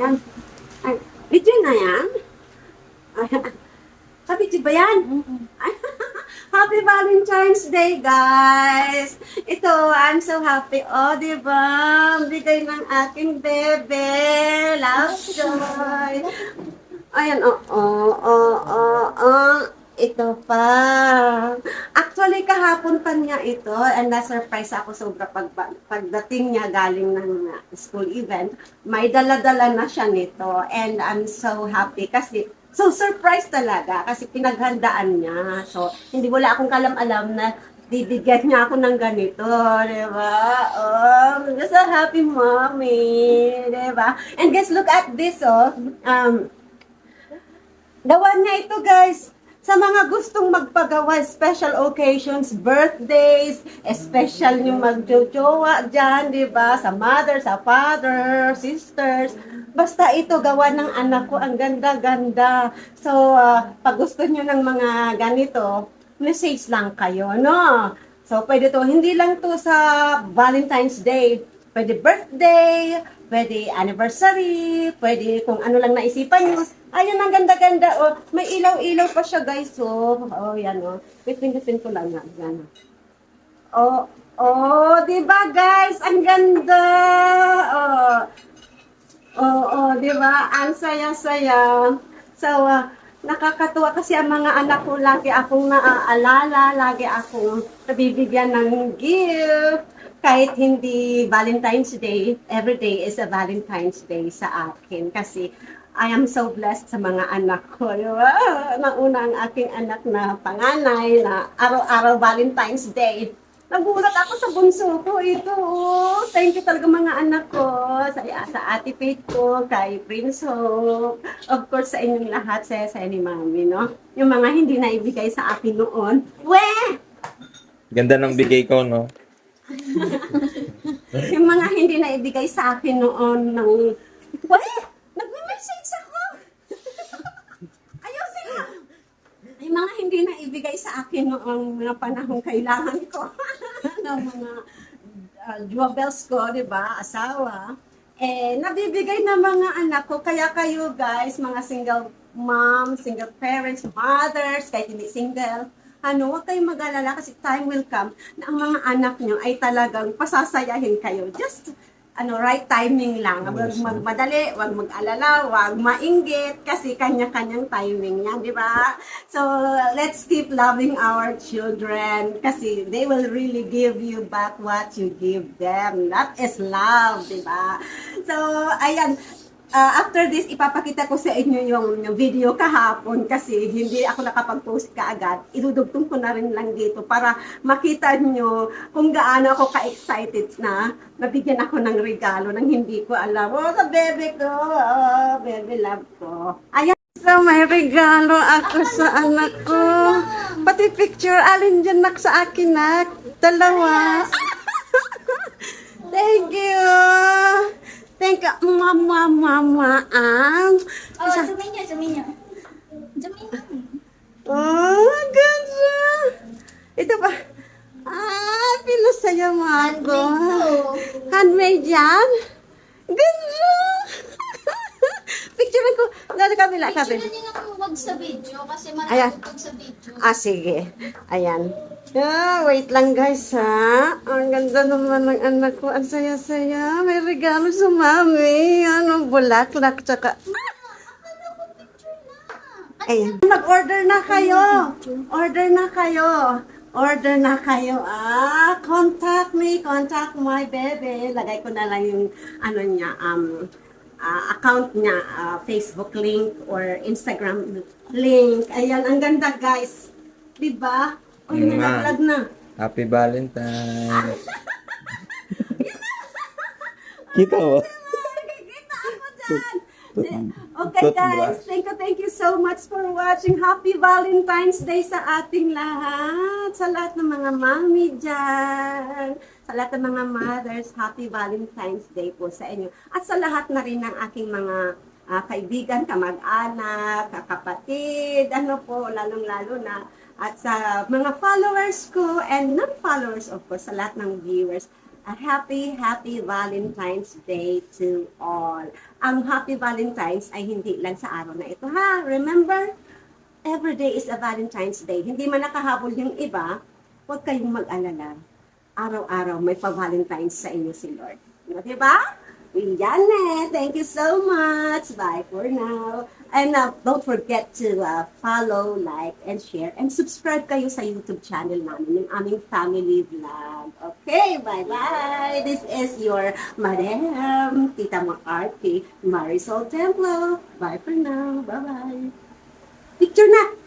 Ayan. Ay, video na yan? Ay, sa video ba yan? Ay, Happy Valentine's Day, guys! Ito, I'm so happy. Oh, di ba? Bigay ng aking bebe. Love joy. Ayan, ito pa. Actually, kahapon pa niya ito, and na-surprise ako sobra pagdating niya galing ng school event. May dala-dala na siya nito, and I'm so happy kasi, so surprise talaga kasi pinaghandaan niya. So, hindi wala akong kalam-alam na bibigyan niya ako ng ganito, di ba? Oh, I'm so happy, mommy, di ba? And guys, look at this, oh. Gawa niya ito, guys, sa mga gustong magpagawa, special occasions, birthdays, special yung magjojowa dyan, di ba? Sa mother, sa father, sisters. Basta ito, gawa ng anak ko, ang ganda-ganda. So, pag gusto nyo ng mga ganito, message lang kayo, no? So, pwede to, hindi lang to sa Valentine's Day. Pwede birthday, pwede anniversary, pwede kung ano lang naisipan nyo. Ayun, ang ganda-ganda. Oh, may ilaw-ilaw pa siya, guys. Oh, yan, oh. Wait, pindutin ko lang na. Yan. Di ba, guys? Ang ganda. Di ba? Ang saya-saya. So, nakakatuwa kasi ang mga anak ko, lagi akong naaalala, lagi akong nabibigyan ng gift. Kahit hindi Valentine's Day, every day is a Valentine's Day sa akin. Kasi I am so blessed sa mga anak ko. Diba? Nauna ang aking anak na panganay na araw-araw Valentine's Day. Nagulat ako sa bunso ko ito. Thank you talaga mga anak ko. Sa Ate Faith ko, kay Prince Hope. Of course, sa inyong lahat, sa ni Mami, no? Yung mga hindi na ibigay sa akin noon. Ganda ng bigay ko, no? Yung mga hindi na ibigay sa akin noon ng... Nagme-message ako! Ayusin mo! Yung mga hindi na ibigay sa akin noong mga panahong kailangan ko. ng mga jewels ko, di ba? Asawa. Nabibigay ng mga anak ko. Kaya kayo guys, mga single moms, single parents, mothers, kahit hindi single, huwag kayong mag-alala kasi time will come na ang mga anak nyo ay talagang pasasayahin kayo. Just, right timing lang. Huwag magmadali, huwag mag-alala, huwag mainggit kasi kanya-kanyang timing yan, di ba? So, let's keep loving our children kasi they will really give you back what you give them. That is love, di ba? So, ayan. After this, ipapakita ko sa inyo yung video kahapon kasi hindi ako nakapag-post kaagad. Idudugtong ko na rin lang dito para makita nyo kung gaano ako ka-excited na nabigyan ako ng regalo nang hindi ko alam. Sa bebe ko, bebe love ko. Ayan, so may regalo ako sa anak ko. Pati picture, alin dyan nak sa akin nak? Dalawa. Thank you. Thank you, mama. Zoom in nyo. Oh, ganda. Ito pa. Pinasaya mo ako. Handmade yan? Ganda. Picture ko. Dali kabila. Picture nyo na wag sa video kasi Ayan. malapit sa video. Sige. Ayan. Wait lang guys ha. Ang ganda naman ng anak ko. Ang saya-saya. May regalo sa mami. Bulaklak. Tsaka... Ayan. Mag-order na kayo. Order na kayo. Contact me. Contact my baby. Lagay ko na lang yung account niya. Facebook link or Instagram link. Ayan. Ang ganda guys. Diba? Nag-vlog na. Happy Valentine. Kita mo? Nakikita ako dyan. Okay guys, thank you so much for watching. Happy Valentine's Day sa ating lahat. Sa lahat ng mga mami dyan. Sa lahat ng mga mothers, Happy Valentine's Day po sa inyo. At sa lahat na rin ng aking mga kaibigan, kamag-anak, kapatid, lalong-lalo na. At sa mga followers ko and non-followers of course, sa lahat ng viewers, a happy Valentine's Day to all. Ang happy Valentine's ay hindi lang sa araw na ito, ha? Remember, every day is a Valentine's Day. Hindi man nakahabol yung iba, huwag kayong mag-alala. Araw-araw may pa-Valentine's sa inyo si Lord. Diba? Yan thank you so much. Bye for now. And don't forget to follow, like, and share. And subscribe kayo sa YouTube channel namin, yung aming family vlog. Okay, bye-bye. This is your Madam Tita McCarthy, Marisol Templo. Bye for now. Bye-bye. Picture na!